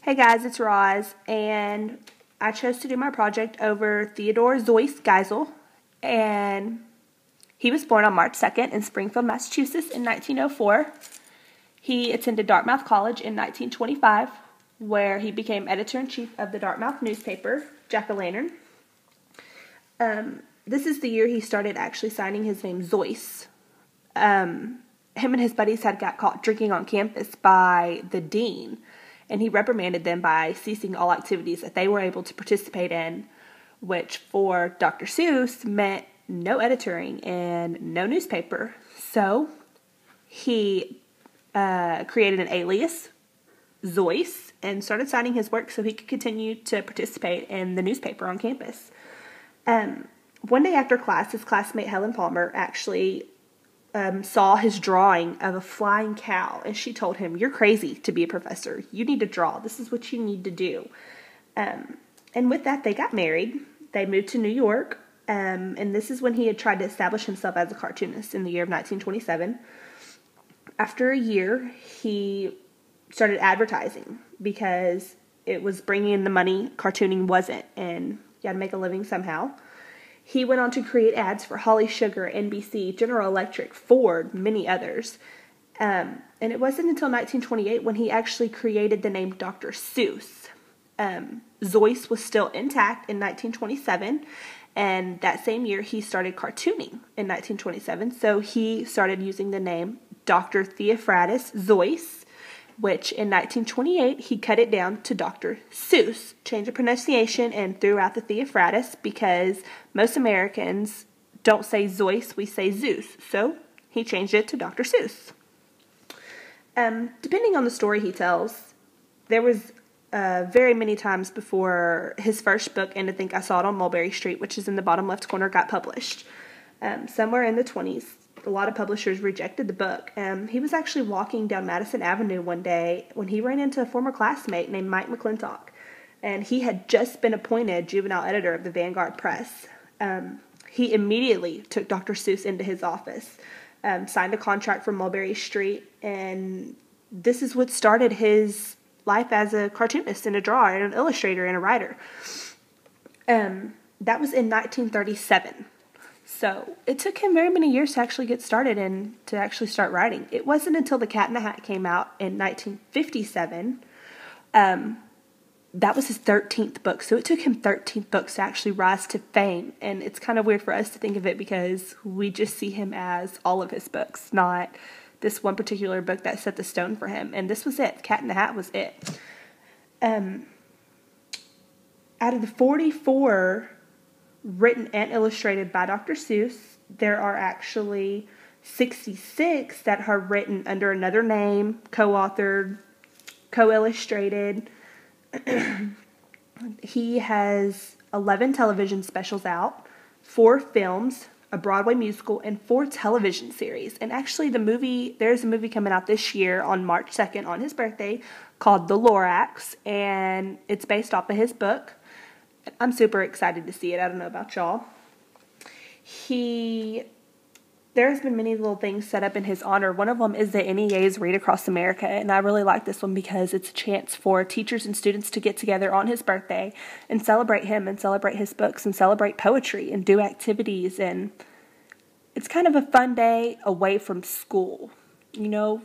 Hey guys, it's Roz, and I chose to do my project over Theodore Seuss Geisel, and he was born on March 2nd in Springfield, Massachusetts in 1904. He attended Dartmouth College in 1925, where he became editor-in-chief of the Dartmouth newspaper, Jack-o'-lantern. This is the year he started actually signing his name Seuss. Him and his buddies had got caught drinking on campus by the dean, and he reprimanded them by ceasing all activities that they were able to participate in, which for Dr. Seuss meant no editoring and no newspaper. So he created an alias, Seuss, and started signing his work so he could continue to participate in the newspaper on campus. One day after class, his classmate Helen Palmer actually saw his drawing of a flying cow, and she told him, "You're crazy to be a professor. You need to draw. This is what you need to do." And with that, they got married. They moved to New York, and this is when he had tried to establish himself as a cartoonist in the year of 1927. After a year, he started advertising because it was bringing in the money cartooning wasn't, and you had to make a living somehow. He went on to create ads for Holly Sugar, NBC, General Electric, Ford, many others. And it wasn't until 1928 when he actually created the name Dr. Seuss. Seuss was still intact in 1927, and that same year he started cartooning in 1927. So he started using the name Dr. Theophratus Seuss, which in 1928 he cut it down to Dr. Seuss, changed the pronunciation and threw out the Theophratus because most Americans don't say Seuss, we say Zeus. So he changed it to Dr. Seuss. Depending on the story he tells, there was very many times before his first book, And to Think I Saw It on Mulberry Street, which is in the bottom left corner, got published. Somewhere in the 20s. A lot of publishers rejected the book. He was actually walking down Madison Avenue one day when he ran into a former classmate named Mike McClintock, and he had just been appointed juvenile editor of the Vanguard Press. He immediately took Dr. Seuss into his office, signed a contract for Mulberry Street, and this is what started his life as a cartoonist and a drawer and an illustrator and a writer. That was in 1937. So it took him very many years to actually get started and to actually start writing. It wasn't until The Cat in the Hat came out in 1957. That was his 13th book. So it took him 13 books to actually rise to fame. And it's kind of weird for us to think of it because we just see him as all of his books, not this one particular book that set the stone for him. And this was it. Cat in the Hat was it. Out of the 44 written and illustrated by Dr. Seuss, there are actually 66 that are written under another name, co-authored, co-illustrated. He has 11 television specials out, 4 films, a Broadway musical, and 4 television series. And actually there's a movie coming out this year on March 2nd on his birthday called The Lorax, and it's based off of his book. I'm super excited to see it. I don't know about y'all. There's been many little things set up in his honor. One of them is the NEA's Read Across America, and I really like this one because it's a chance for teachers and students to get together on his birthday and celebrate him and celebrate his books and celebrate poetry and do activities. And it's kind of a fun day away from school. You know,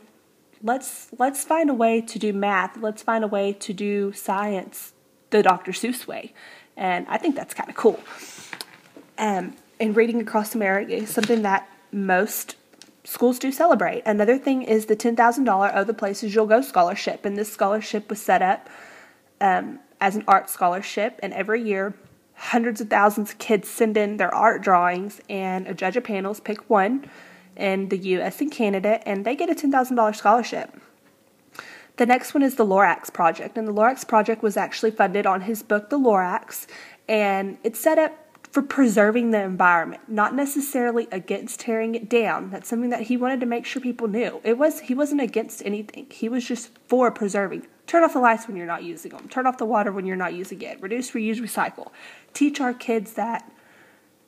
let's find a way to do math. Let's find a way to do science the Dr. Seuss way. And I think that's kind of cool. And Reading Across America is something that most schools do celebrate. Another thing is the $10,000 Oh the Places You'll Go scholarship. And this scholarship was set up as an art scholarship. And every year, hundreds of thousands of kids send in their art drawings. And a judge of panels pick one in the U.S. and Canada. And they get a $10,000 scholarship. The next one is the Lorax Project, and the Lorax Project was actually funded on his book, The Lorax, and it's set up for preserving the environment, not necessarily against tearing it down. That's something that he wanted to make sure people knew. He wasn't against anything. He was just for preserving. Turn off the lights when you're not using them. Turn off the water when you're not using it. Reduce, reuse, recycle. Teach our kids that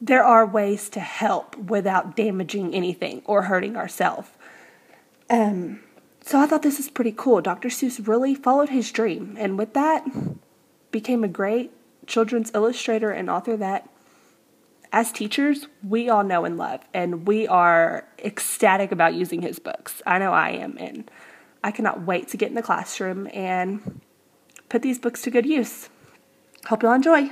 there are ways to help without damaging anything or hurting ourselves. So I thought this is pretty cool. Dr. Seuss really followed his dream, and with that, became a great children's illustrator and author that, as teachers, we all know and love, and we are ecstatic about using his books. I know I am, and I cannot wait to get in the classroom and put these books to good use. Hope you'll enjoy.